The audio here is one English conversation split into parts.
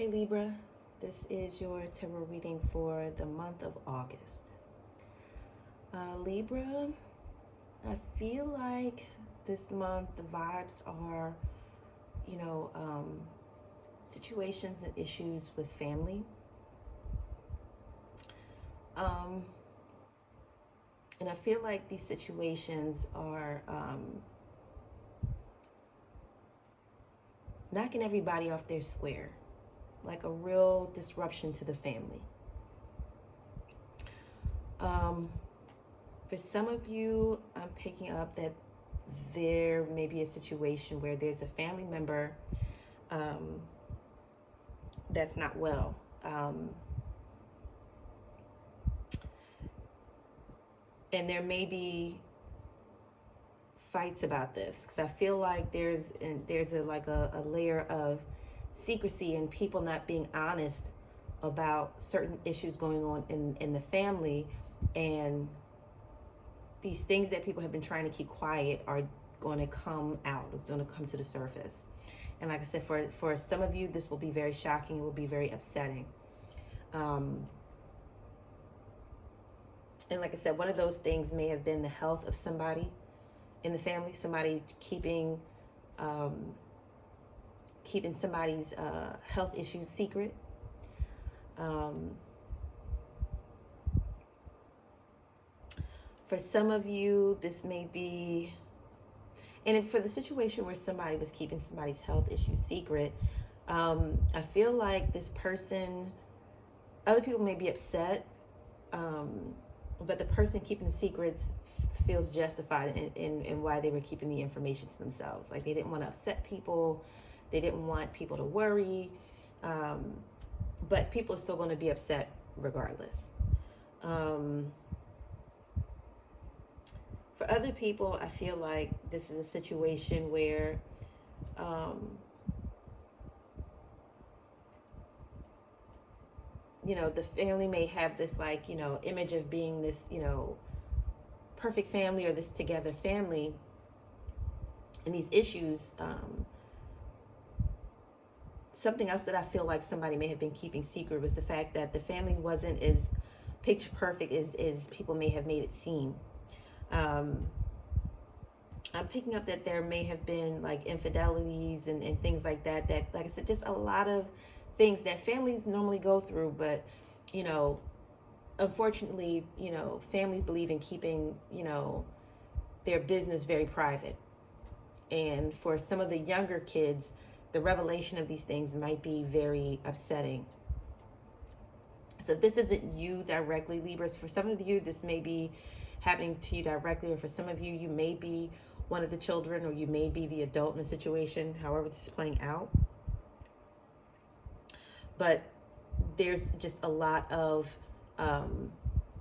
Hey Libra, this is your tarot reading for the month of August. Libra, I feel like this month the vibes are, you know, um, situations and issues with family. Um, and I feel like these situations are knocking everybody off their square, like a real disruption to the family. Um, For some of you, I'm picking up that there may be a situation where there's a family member um, that's not well. And there may be fights about this because I feel like there's a layer of secrecy and people not being honest about certain issues going on in the family, and these things that people have been trying to keep quiet are going to come out. It's going to come to the surface. And like I said, for some of you, this will be very shocking. It will be very upsetting. Um, and like I said, one of those things may have been the health of somebody in the family, somebody um, keeping somebody's health issues secret. Um, for some of you, this may be, and for the situation where somebody was keeping somebody's health issues secret, I feel like this person, other people may be upset, um, but the person keeping the secrets feels justified in why they were keeping the information to themselves. Like they didn't want to upset people, they didn't want people to worry, um, but people are still going to be upset regardless. Um, for other people, I feel like this is a situation where um, the family may have this image of being this perfect family or this together family, and these issues, something else that I feel like somebody may have been keeping secret was the fact that the family wasn't as picture perfect as people may have made it seem. I'm picking up that there may have been like infidelities and things like that, like I said, just a lot of things that families normally go through, but you know unfortunately, families believe in keeping, their business very private. And for some of the younger kids, the revelation of these things might be very upsetting. So if this isn't you directly, Libras, for some of you, this may be happening to you directly, or for some of you, you may be one of the children, or you may be the adult in the situation, however this is playing out. But there's just a lot of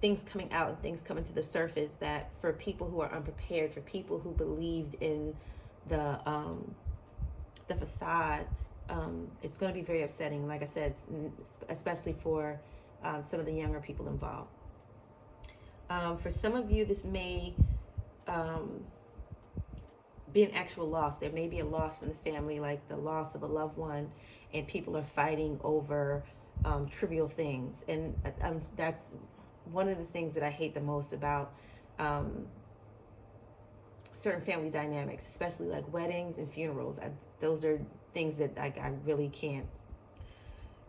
things coming out and things coming to the surface that for people who are unprepared, for people who believed in the facade, it's going to be very upsetting. Like I said, especially for some of the younger people involved. For some of you, this may be an actual loss. There may be a loss in the family, like the loss of a loved one, and people are fighting over trivial things. And that's one of the things that I hate the most about certain family dynamics, especially like weddings and funerals. Those are things that I really can't.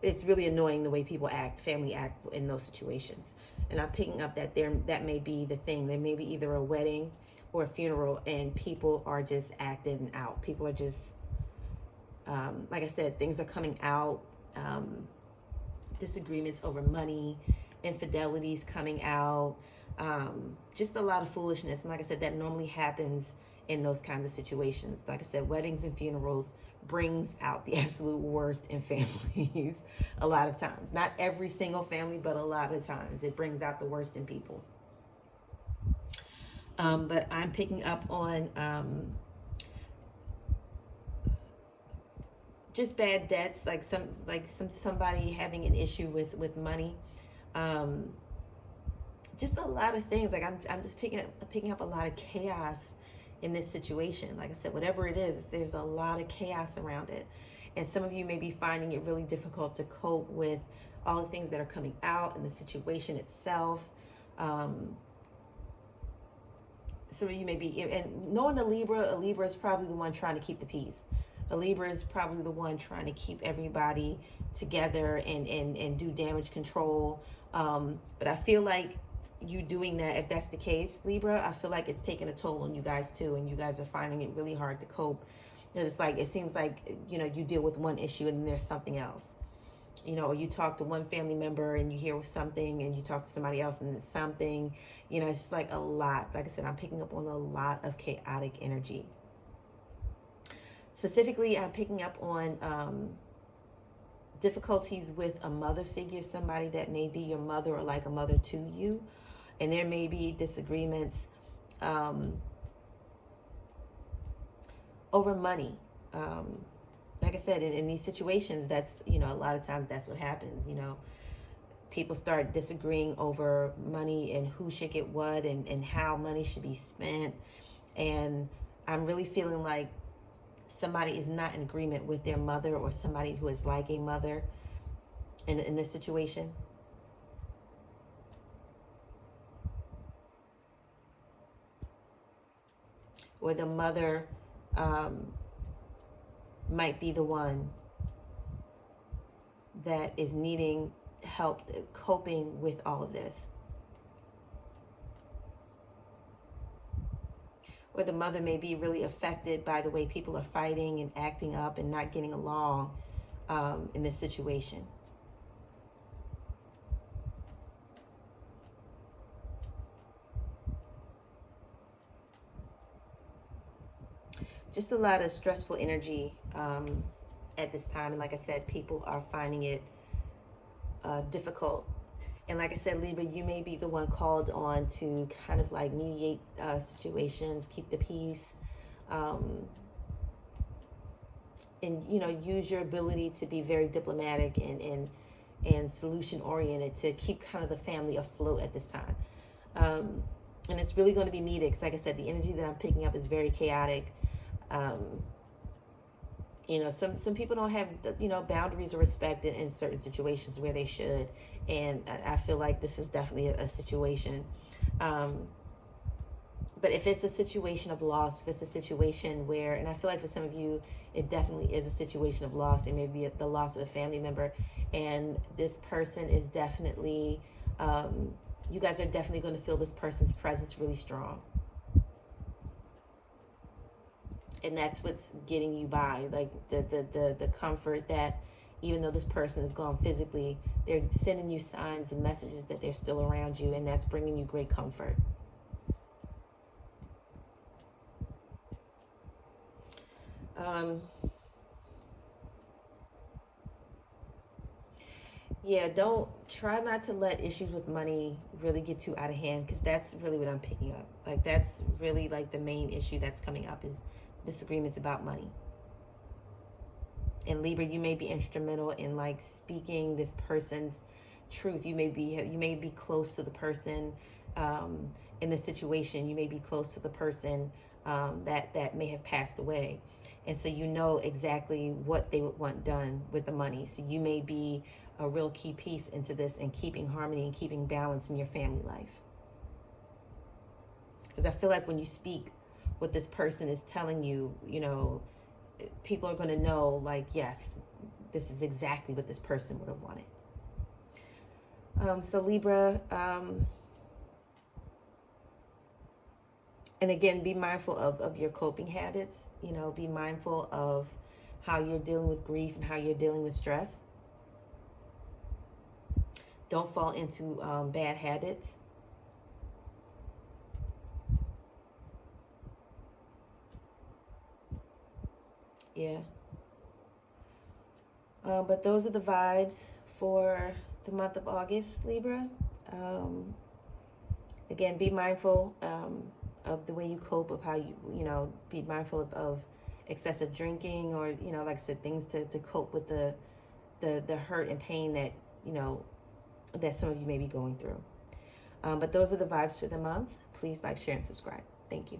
It's really annoying the way people family act in those situations. And I'm picking up that that may be the thing. There may be either a wedding or a funeral, and people are just acting out. People are just, like I said, things are coming out. Disagreements over money, infidelities coming out, just a lot of foolishness. And like I said, that normally happens in those kinds of situations. Like I said, weddings and funerals brings out the absolute worst in families a lot of times. Not every single family, but a lot of times it brings out the worst in people. But I'm picking up on just bad debts, like somebody having an issue with money. Um, just a lot of things. Like I'm just picking up a lot of chaos in this situation. Like I said, whatever it is, there's a lot of chaos around it. And some of you may be finding it really difficult to cope with all the things that are coming out and the situation itself. Some of you may be, and knowing a Libra is probably the one trying to keep the peace. A Libra is probably the one trying to keep everybody together and do damage control. But I feel like you doing that, if that's the case, Libra, I feel like it's taking a toll on you guys too, and you guys are finding it really hard to cope. It's like, it seems like, you deal with one issue and then there's something else. Or you talk to one family member and you hear something, and you talk to somebody else and it's something. It's just like a lot. Like I said, I'm picking up on a lot of chaotic energy. Specifically, I'm picking up on difficulties with a mother figure, somebody that may be your mother or like a mother to you. And there may be disagreements over money. Like I said, in these situations, that's, a lot of times that's what happens. People start disagreeing over money and who should get what, and how money should be spent. And I'm really feeling like somebody is not in agreement with their mother, or somebody who is like a mother in this situation. Or the mother might be the one that is needing help coping with all of this. Or the mother may be really affected by the way people are fighting and acting up and not getting along in this situation. Just a lot of stressful energy at this time. And like I said, people are finding it difficult. And like I said, Libra, you may be the one called on to kind of like mediate situations, keep the peace, and use your ability to be very diplomatic and solution oriented to keep kind of the family afloat at this time. And it's really going to be needed because, like I said, the energy that I'm picking up is very chaotic. Some people don't have boundaries or respect in certain situations where they should, and I feel like this is definitely a situation. But if it's a situation of loss, if it's a situation where, and I feel like for some of you, it definitely is a situation of loss. It may be the loss of a family member, and this person is definitely, you guys are definitely going to feel this person's presence really strong. And that's what's getting you by, like the comfort that even though this person is gone physically, they're sending you signs and messages that they're still around you, and that's bringing you great comfort. Yeah, don't try not to let issues with money really get too out of hand, because that's really what I'm picking up. Like, that's really like the main issue that's coming up is disagreements about money. And Libra, you may be instrumental in like speaking this person's truth. You may be close to the person in the situation. You may be close to the person that may have passed away, and so you know exactly what they would want done with the money. So you may be a real key piece into this and keeping harmony and keeping balance in your family life. Because I feel like when you speak what this person is telling you, people are going to know, like, yes, this is exactly what this person would have wanted. So Libra, and again, be mindful of your coping habits. Be mindful of how you're dealing with grief and how you're dealing with stress. Don't fall into bad habits. Yeah. But those are the vibes for the month of August, Libra. Again, be mindful of the way you cope, of how be mindful of excessive drinking, or, like I said, things to cope with the hurt and pain that, that some of you may be going through. But those are the vibes for the month. Please like, share, and subscribe. Thank you.